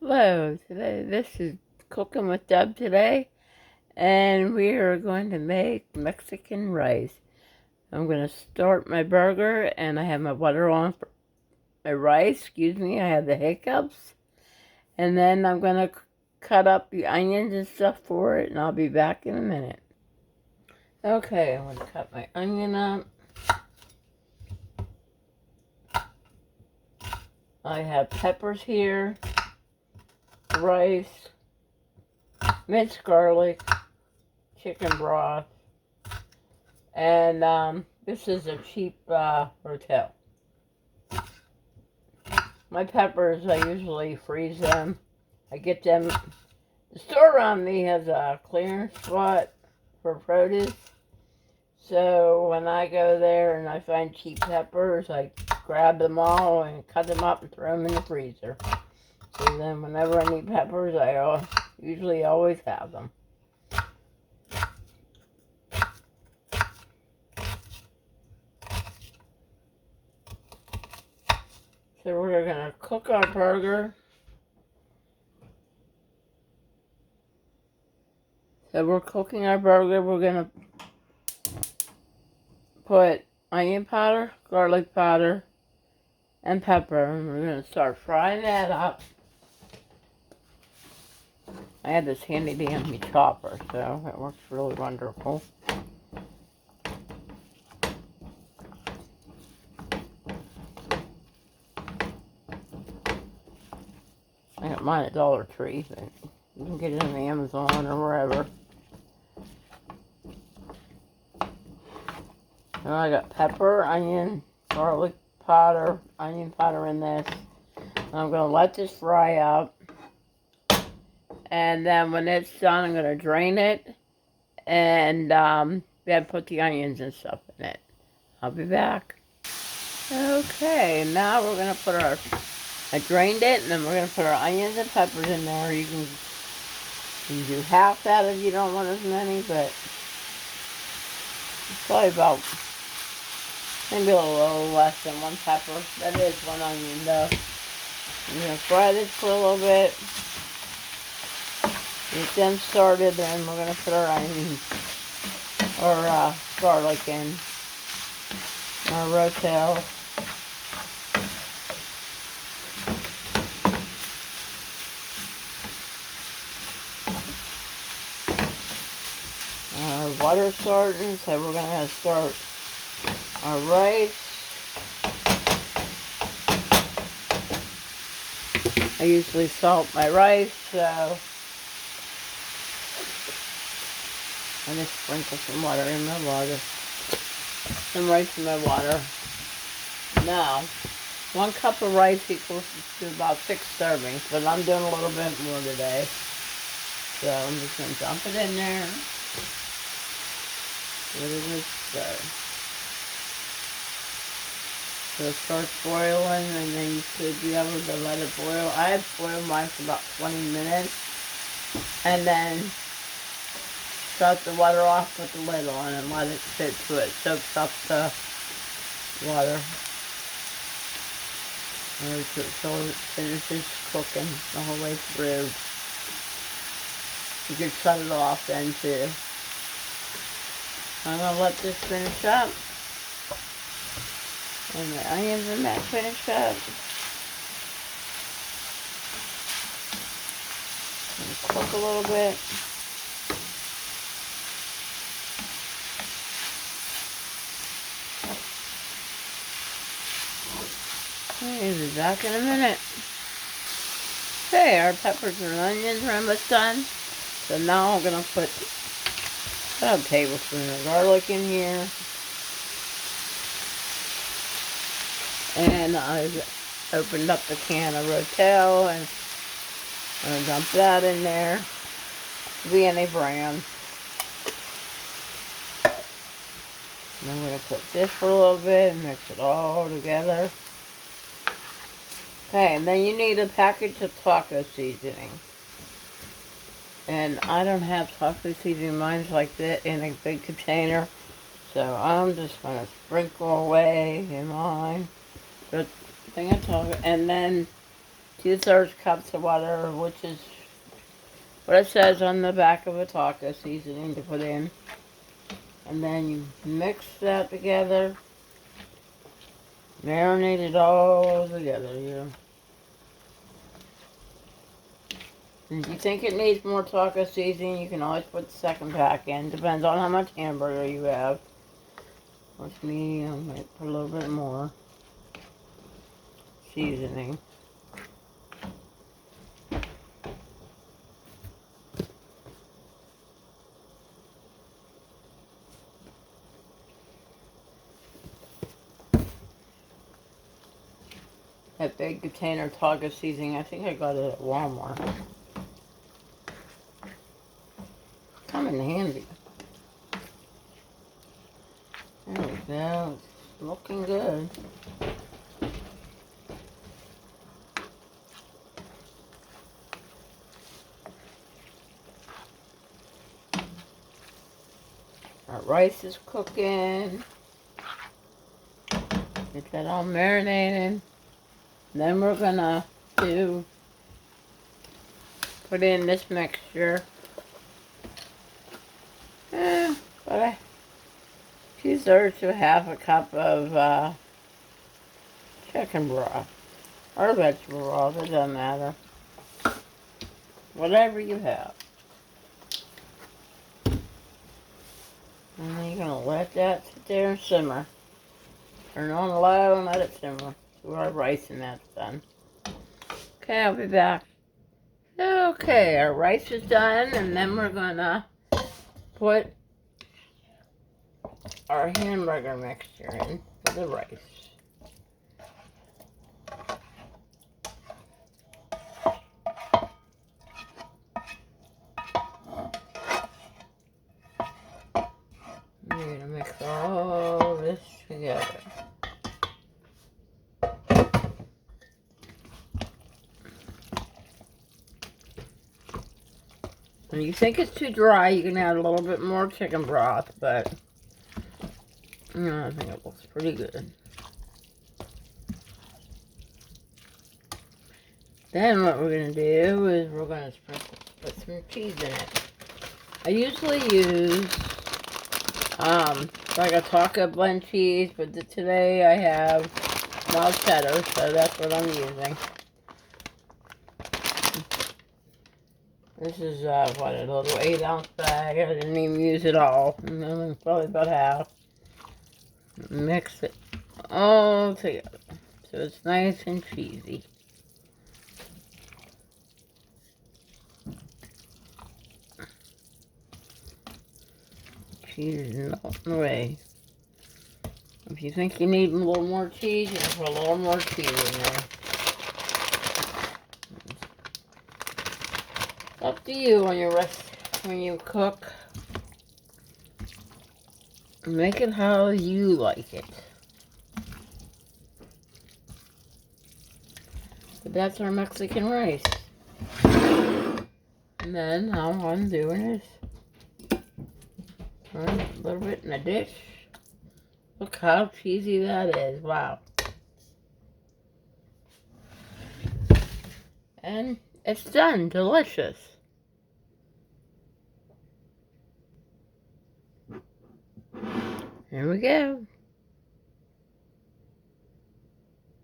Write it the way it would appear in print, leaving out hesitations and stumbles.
Hello, this is Cooking with Deb today, and we are going to make Mexican rice. I'm going to start my burger, and I have my butter on for my rice. Excuse me, I have the hiccups. And then I'm going to cut up the onions and stuff for it, and I'll be back in a minute. Okay, I'm going to cut my onion up. I have peppers here, rice, minced garlic, chicken broth, and this is a cheap Rotel. My peppers, I usually freeze them. I get them. The store around me has a clearance spot for produce. So when I go there and I find cheap peppers, I grab them all and cut them up and throw them in the freezer. So then whenever I need peppers, I usually always have them. So we're going to cook our burger. So we're cooking our burger. We're going to put onion powder, garlic powder, and pepper. And we're going to start frying that up. I had this handy dandy chopper, so it works really wonderful. I got mine at Dollar Tree, but you can get it on Amazon or wherever. And I got pepper, onion, garlic powder, onion powder in this. And I'm going to let this fry up. And then when it's done, I'm going to drain it. And then put the onions and stuff in it. I'll be back. Okay, now we're going to put I drained it, and then we're going to put our onions and peppers in there. You can do half that if you don't want as many, but it's probably about maybe a little less than one pepper. That is one onion, though. I'm going to fry this for a little bit. Get them started, then we're going to put our onions or garlic in. Our Rotel. Our water starting, so we're going to start our rice. I usually salt my rice, so I just sprinkle some water in my water. Some rice in my water. Now, 1 cup of rice equals to about 6 servings, but I'm doing a little bit more today. So I'm just going to dump it in there. Let it stir. So it starts boiling, and then you should be able to let it boil. I had boiled mine for about 20 minutes, and then shut the water off with the lid on and let it sit so it soaks up the water. So it finishes cooking the whole way through. You can shut it off then too. I'm going to let this finish up. And the onions and that finish up. And cook a little bit. I'll be back in a minute. Okay, our peppers and onions are almost done. So now I'm going to put about a tablespoon of garlic in here. And I've opened up the can of Rotel and I'm going to dump that in there. Be any brand. And I'm going to cook this for a little bit and mix it all together. Okay, and then you need a package of taco seasoning. And I don't have taco seasoning. Mine's like that in a big container. So I'm just going to sprinkle away in mine. Good thing I told you. And then 2/3 cups of water, which is what it says on the back of a taco seasoning to put in. And then you mix that together. Marinate it all together, If you think it needs more taco seasoning, you can always put the second pack in. Depends on how much hamburger you have. With me, I might put a little bit more seasoning. That big container taco seasoning, I think I got it at Walmart. Come in handy. There we go. It's looking good. Our rice is cooking. Get that all marinated. Then we're gonna put in this mixture. About 2/3 to half a cup of chicken broth or vegetable broth. It doesn't matter. Whatever you have. And then you're gonna let that sit there and simmer. Turn on low and let it simmer to our rice and that's done. Okay, I'll be back. Okay, our rice is done, and then we're gonna put our hamburger mixture in for the rice. We're gonna mix all this together. When you think it's too dry, you can add a little bit more chicken broth, but I think it looks pretty good. Then what we're going to do is we're going to put some cheese in it. I usually use like a taco blend cheese, but today I have mild cheddar, so that's what I'm using. This is what, a little 8-ounce bag. I didn't even use it all. Probably about half. Mix it all together so it's nice and cheesy. Cheese is melting away. If you think you need a little more cheese, you can put a little more cheese in there. Up to you on your when you cook. Make it how you like it. But that's our Mexican rice. And then how I'm doing is put a little bit in a dish. Look how cheesy that is. Wow. And it's done. Delicious. Here we go.